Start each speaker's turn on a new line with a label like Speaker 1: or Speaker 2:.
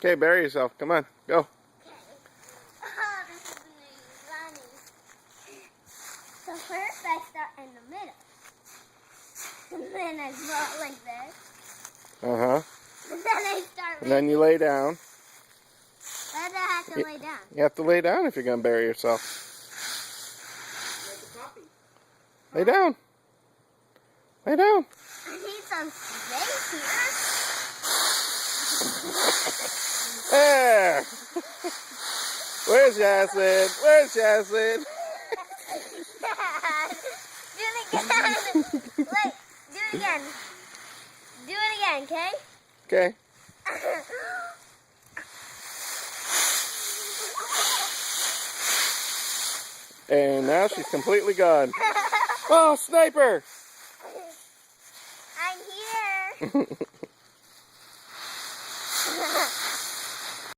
Speaker 1: Okay, bury yourself. Come on, go.
Speaker 2: Oh, this is really funny. So first I start in the middle. And then I go like this.
Speaker 1: Uh-huh.
Speaker 2: And then I start
Speaker 1: And then you lay down.
Speaker 2: Why do I have to lay down?
Speaker 1: You have to lay down if you're going to bury yourself. Lay down. Lay down.
Speaker 2: I need some space here.
Speaker 1: There. Where's Yaslin? Where's Yaslin?
Speaker 2: Do it again. Wait, do it again. Do it again, okay?
Speaker 1: Okay. And now she's completely gone. Oh, sniper!
Speaker 2: I'm here.